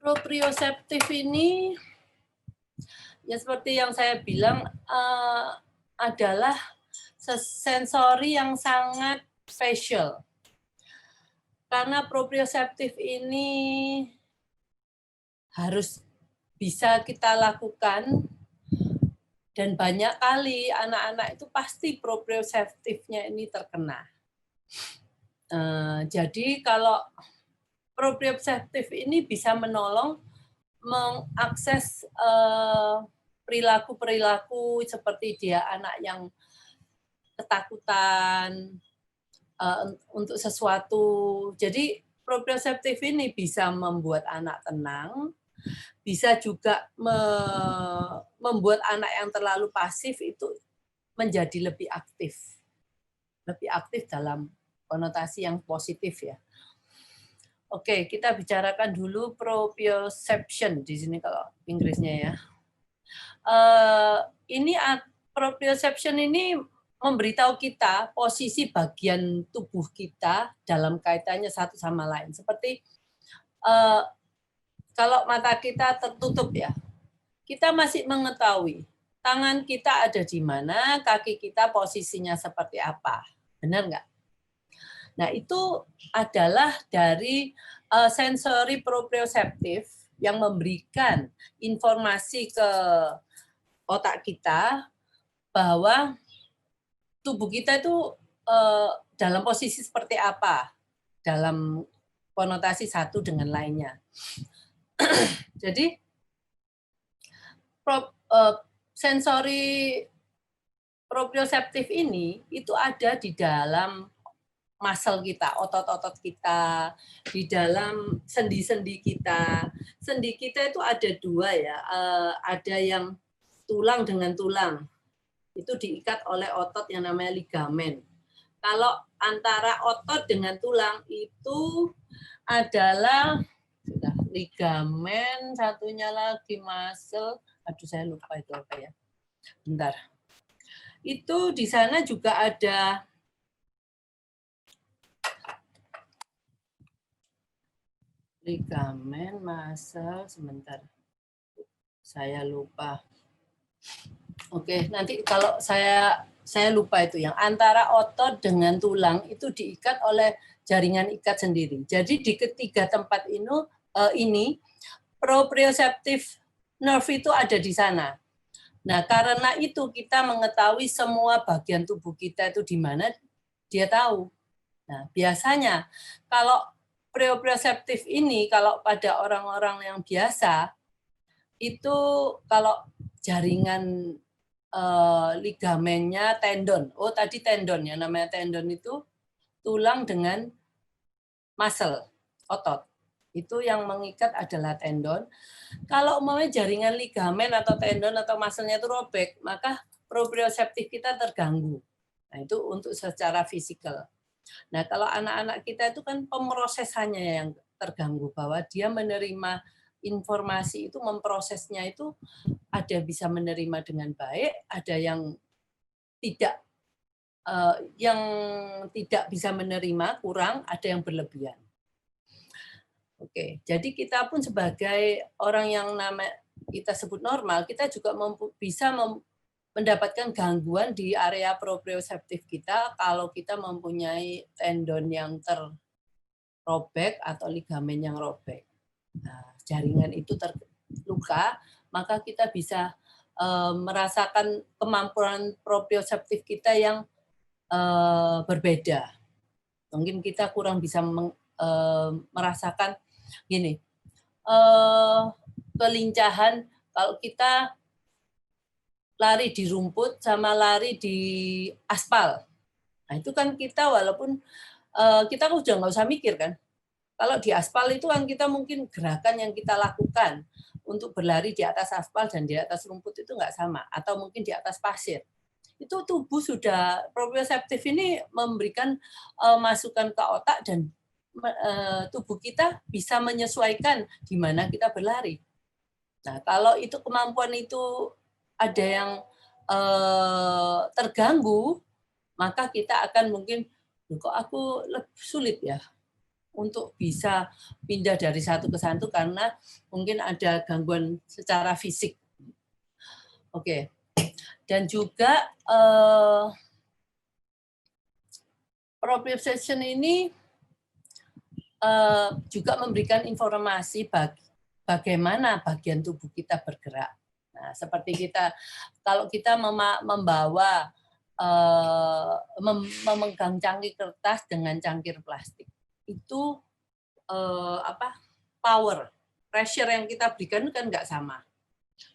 Proprioseptif ini ya seperti yang saya bilang adalah sensori yang sangat spesial. Karena proprioseptif ini harus bisa kita lakukan dan banyak kali anak-anak itu pasti proprioseptifnya ini terkena. Jadi kalau proprioseptif ini bisa menolong mengakses perilaku-perilaku seperti dia anak yang ketakutan untuk sesuatu. Jadi proprioseptif ini bisa membuat anak tenang, bisa juga membuat anak yang terlalu pasif itu menjadi lebih aktif dalam konotasi yang positif ya. Oke, kita bicarakan dulu proprioception di sini kalau Inggrisnya ya. Ini proprioception ini memberitahu kita posisi bagian tubuh kita dalam kaitannya satu sama lain. Seperti kalau mata kita tertutup ya, kita masih mengetahui tangan kita ada di mana, kaki kita posisinya seperti apa. Benar nggak? Nah, itu adalah dari sensori proprioseptif yang memberikan informasi ke otak kita bahwa tubuh kita itu dalam posisi seperti apa dalam konotasi satu dengan lainnya. Jadi sensori proprioseptif ini itu ada di dalam muscle kita, otot-otot kita, di dalam sendi-sendi kita. Sendi kita itu ada dua ya, ada yang tulang dengan tulang. Itu diikat oleh otot yang namanya ligamen. Kalau antara otot dengan tulang itu adalah ligamen, satunya lagi muscle. Aduh, saya lupa itu apa ya. Bentar. Itu di sana juga ada ligamen, muscle, sebentar. Saya lupa. Oke, nanti kalau saya lupa itu yang antara otot dengan tulang itu diikat oleh jaringan ikat sendiri. Jadi di ketiga tempat ini proprioceptive nerve itu ada di sana. Nah, karena itu kita mengetahui semua bagian tubuh kita itu di mana dia tahu. Nah, biasanya kalau proprioceptif ini kalau pada orang-orang yang biasa itu kalau jaringan ligamennya tendon. Oh, tadi tendon ya, namanya tendon itu tulang dengan muscle, otot. Itu yang mengikat adalah tendon. Kalau umpamanya jaringan ligamen atau tendon atau muscle-nya itu robek, maka proprioceptif kita terganggu. Nah, itu untuk secara fisikal. Nah, kalau anak-anak kita itu kan pemrosesannya yang terganggu, bahwa dia menerima informasi itu, memprosesnya itu ada bisa menerima dengan baik, ada yang tidak bisa menerima, kurang, ada yang berlebihan. Oke, jadi kita pun sebagai orang yang kita sebut normal, kita juga bisa mendapatkan gangguan di area proprioseptif kita kalau kita mempunyai tendon yang terrobek atau ligamen yang robek. Nah, jaringan itu terluka, maka kita bisa merasakan kemampuan proprioseptif kita yang berbeda. Mungkin kita kurang bisa merasakan gini, kelincahan kalau kita lari di rumput sama lari di aspal. Nah, itu kan kita walaupun kita udah nggak usah mikir kan. Kalau di aspal itu kan kita mungkin gerakan yang kita lakukan untuk berlari di atas aspal dan di atas rumput itu nggak sama. Atau mungkin di atas pasir. Itu tubuh sudah, proprioseptif ini memberikan masukan ke otak dan tubuh kita bisa menyesuaikan di mana kita berlari. Nah, kalau itu kemampuan itu ada yang terganggu, maka kita akan mungkin, kok aku lebih sulit ya untuk bisa pindah dari satu ke satu karena mungkin ada gangguan secara fisik. Oke. Dan juga proprioception ini juga memberikan informasi bagaimana bagian tubuh kita bergerak. Nah, seperti kalau kita membawa memegang cangkir kertas dengan cangkir plastik, itu power, pressure yang kita berikan kan nggak sama.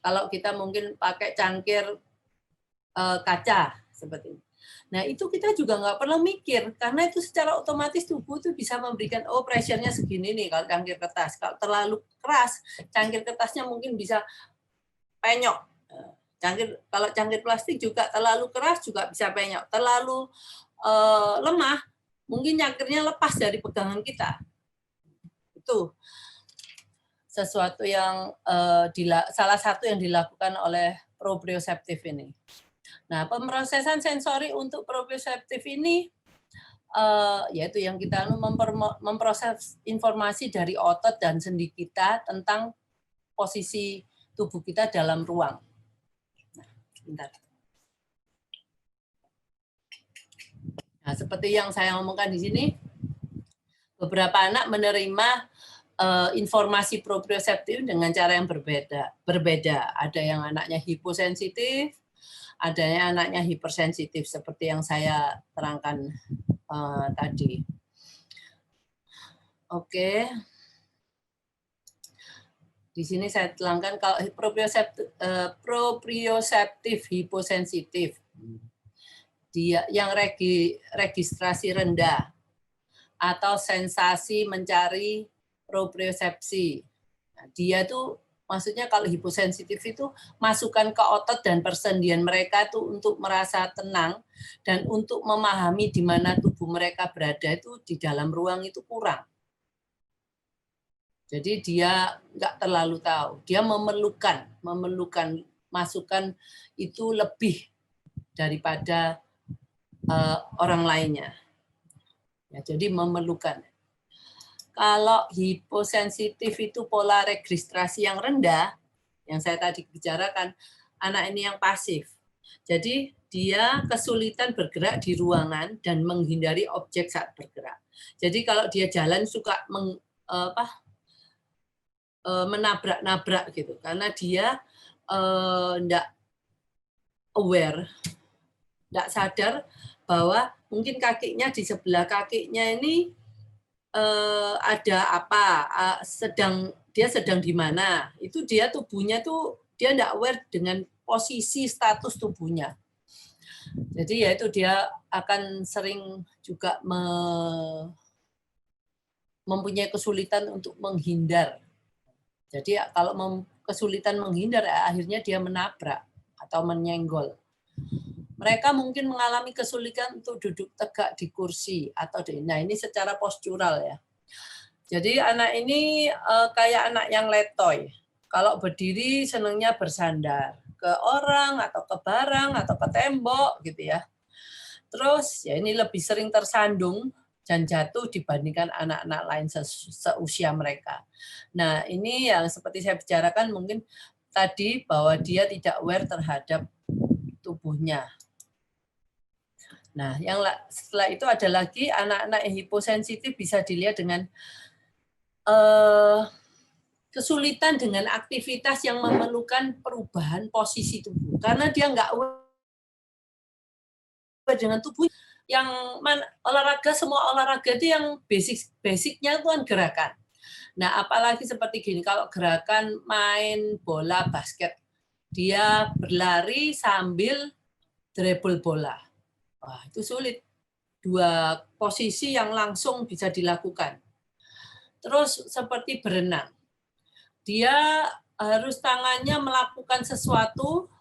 Kalau kita mungkin pakai cangkir kaca seperti ini. Nah, itu kita juga nggak perlu mikir, karena itu secara otomatis tubuh itu bisa memberikan, oh pressure-nya segini nih kalau cangkir kertas. Kalau terlalu keras, cangkir kertasnya mungkin bisa penyok. Kalau cangkir plastik juga terlalu keras juga bisa penyok. Terlalu lemah, mungkin cangkirnya lepas dari pegangan kita. Itu sesuatu yang salah satu yang dilakukan oleh proprioceptif ini. Nah, pemrosesan sensori untuk proprioceptif ini yaitu yang kita memproses informasi dari otot dan sendi kita tentang posisi tubuh kita dalam ruang. Nah, bentar. Nah, seperti yang saya ngomongkan di sini, beberapa anak menerima informasi proprioceptif dengan cara yang berbeda. Ada yang anaknya hiposensitif, ada yang anaknya hipersensitif seperti yang saya terangkan tadi. Oke. Di sini saya terangkan kalau proprioceptif hiposensitif, dia yang registrasi rendah atau sensasi mencari propriosepsi. Nah, dia tuh maksudnya kalau hiposensitif itu masukan ke otot dan persendian mereka itu untuk merasa tenang dan untuk memahami di mana tubuh mereka berada itu di dalam ruang itu kurang. Jadi dia nggak terlalu tahu. Dia memerlukan masukan itu lebih daripada orang lainnya. Ya, jadi memerlukan. Kalau hiposensitif itu pola registrasi yang rendah, yang saya tadi bicarakan, anak ini yang pasif. Jadi dia kesulitan bergerak di ruangan dan menghindari objek saat bergerak. Jadi kalau dia jalan suka menabrak-nabrak gitu, karena dia enggak aware, enggak sadar bahwa mungkin kakinya di sebelah kakinya ini ada apa, dia sedang di mana. Itu dia tubuhnya tuh dia enggak aware dengan posisi status tubuhnya. Jadi ya itu dia akan sering juga mempunyai kesulitan untuk menghindar. Jadi kalau kesulitan menghindar, akhirnya dia menabrak atau menyenggol. Mereka mungkin mengalami kesulitan untuk duduk tegak di kursi atau nah ini secara postural ya. Jadi anak ini kayak anak yang letoy. Kalau berdiri senangnya bersandar ke orang atau ke barang atau ke tembok gitu ya. Terus ya ini lebih sering tersandung dan jatuh dibandingkan anak-anak lain seusia mereka. Nah, ini yang seperti saya bicarakan mungkin tadi bahwa dia tidak aware terhadap tubuhnya. Nah, yang setelah itu ada lagi anak-anak yang hiposensitif bisa dilihat dengan kesulitan dengan aktivitas yang memerlukan perubahan posisi tubuh. Karena dia nggak aware dengan tubuh yang olahraga, semua olahraga itu yang basicnya itu kan gerakan. Nah, apalagi seperti gini, kalau gerakan main bola basket, dia berlari sambil dribble bola. Wah, itu sulit. Dua posisi yang langsung bisa dilakukan. Terus seperti berenang. Dia harus tangannya melakukan sesuatu,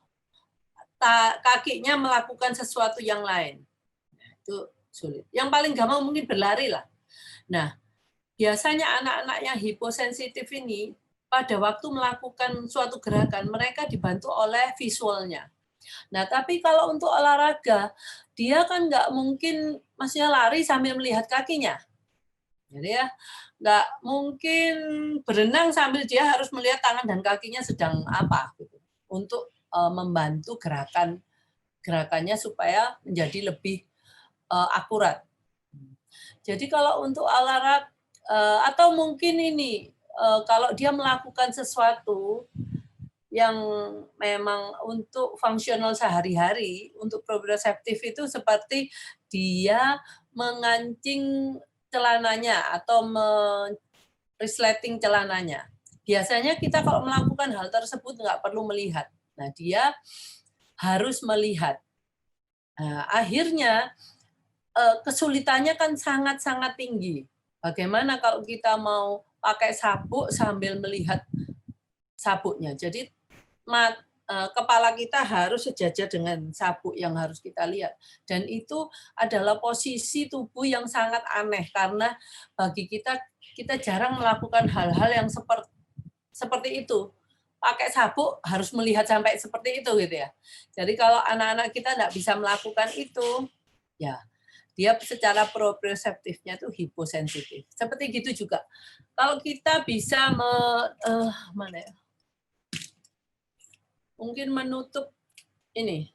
kakinya melakukan sesuatu yang lain. Nah, itu sulit. Yang paling gampang mungkin berlari lah. Nah, biasanya anak-anak yang hiposensitif ini pada waktu melakukan suatu gerakan, mereka dibantu oleh visualnya. Nah, tapi kalau untuk olahraga, dia kan nggak mungkin maksudnya lari sambil melihat kakinya. Jadi ya nggak mungkin berenang sambil dia harus melihat tangan dan kakinya sedang apa gitu, untuk membantu gerakannya supaya menjadi lebih akurat. Jadi kalau untuk olahraga atau mungkin ini kalau dia melakukan sesuatu yang memang untuk fungsional sehari-hari, untuk proprioseptif itu seperti dia mengancing celananya atau resleting celananya. Biasanya kita kalau melakukan hal tersebut nggak perlu melihat. Nah, dia harus melihat. Nah, akhirnya kesulitannya kan sangat-sangat tinggi. Bagaimana kalau kita mau pakai sabuk sambil melihat sabuknya? Jadi kepala kita harus sejajar dengan sabuk yang harus kita lihat. Dan itu adalah posisi tubuh yang sangat aneh karena bagi kita jarang melakukan hal-hal yang seperti itu. Pakai sabuk harus melihat sampai seperti itu gitu ya. Jadi kalau anak-anak kita tidak bisa melakukan itu, ya dia secara proprioseptifnya itu hiposensitif. Seperti gitu juga. Kalau kita bisa mana ya? Mungkin menutup ini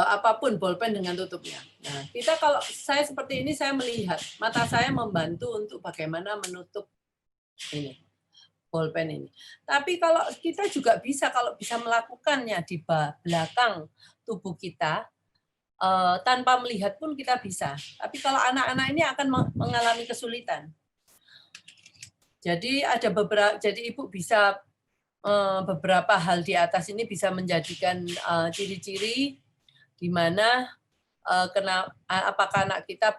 apapun bolpen dengan tutupnya. Nah, kita kalau saya seperti ini saya melihat mata saya membantu untuk bagaimana menutup ini bolpen ini. Tapi kalau kita juga bisa kalau bisa melakukannya di belakang tubuh kita tanpa melihat pun kita bisa. Tapi kalau anak-anak ini akan mengalami kesulitan. Jadi ada beberapa, jadi ibu bisa beberapa hal di atas ini bisa menjadikan ciri-ciri di mana apakah anak kita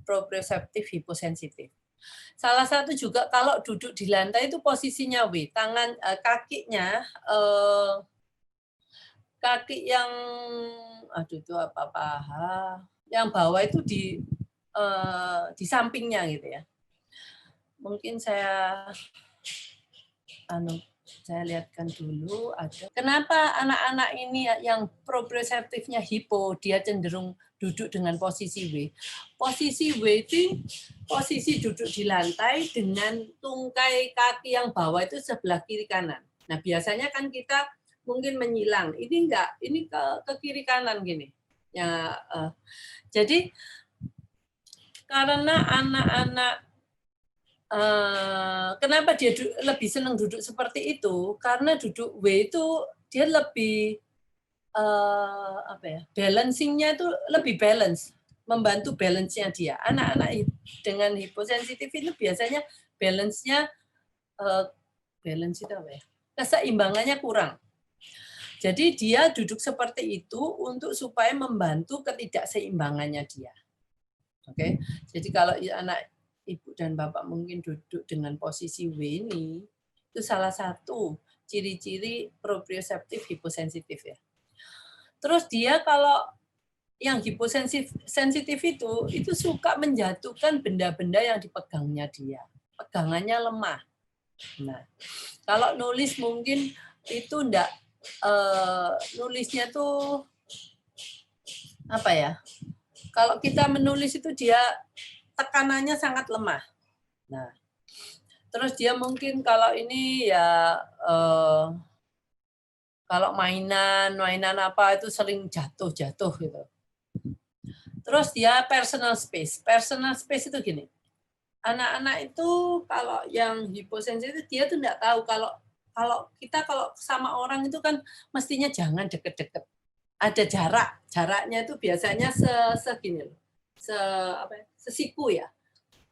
proprioseptif hiposensitif. Salah satu juga kalau duduk di lantai itu posisinya W, tangan kakinya kaki yang aduh itu apa paha, yang bawah itu di sampingnya gitu ya. Mungkin saya lihatkan dulu ada. Kenapa anak-anak ini yang proprioseptifnya hipo, dia cenderung duduk dengan posisi W. Posisi W itu posisi duduk di lantai dengan tungkai kaki yang bawah itu sebelah kiri kanan. Nah, biasanya kan kita mungkin menyilang. Ini enggak, ini ke kiri kanan gini. Ya, jadi karena anak-anak kenapa dia lebih senang duduk seperti itu? Karena duduk W itu dia lebih apa ya? Balancingnya itu lebih balance, membantu balance-nya dia. Anak-anak dengan hiposensitif itu biasanya balance-nya balance itu apa ya? Keseimbangannya kurang. Jadi dia duduk seperti itu untuk supaya membantu ketidakseimbangannya dia. Oke. Jadi kalau anak ibu dan bapak mungkin duduk dengan posisi W ini, itu salah satu ciri-ciri proprioseptif hiposensitif ya. Terus dia kalau yang hiposensitif itu suka menjatuhkan benda-benda yang dipegangnya dia. Pegangannya lemah. Nah, kalau nulis mungkin itu enggak nulisnya tuh apa ya? Kalau kita menulis itu dia tekanannya sangat lemah. Nah, terus dia mungkin kalau ini ya kalau mainan apa itu sering jatuh gitu. Terus dia personal space. Personal space itu gini. Anak-anak itu kalau yang hiposensitif dia tuh enggak tahu kalau kita sama orang itu kan mestinya jangan deket-deket. Ada jaraknya itu biasanya segini loh. Sesiku ya.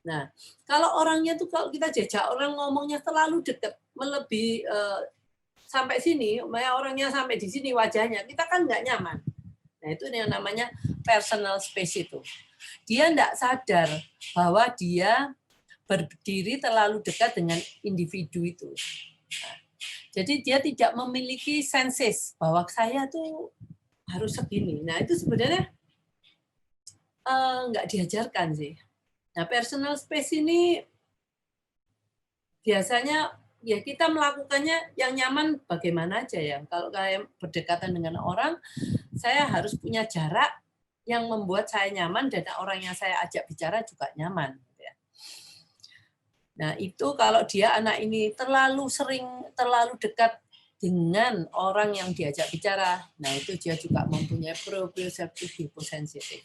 Nah, kalau orangnya tuh kalau kita jejak orang ngomongnya terlalu dekat, melebihi sampai sini, orangnya sampai di sini wajahnya, kita kan nggak nyaman. Nah, itu yang namanya personal space itu. Dia nggak sadar bahwa dia berdiri terlalu dekat dengan individu itu. Nah, jadi dia tidak memiliki senses bahwa saya tuh harus segini. Nah, itu sebenarnya nggak diajarkan sih. Nah, personal space ini biasanya ya kita melakukannya yang nyaman bagaimana aja ya. Kalau kayak berdekatan dengan orang, saya harus punya jarak yang membuat saya nyaman dan orang yang saya ajak bicara juga nyaman. Nah, itu kalau dia anak ini terlalu dekat dengan orang yang diajak bicara, nah itu dia juga mempunyai proprioceptive hyposensitive.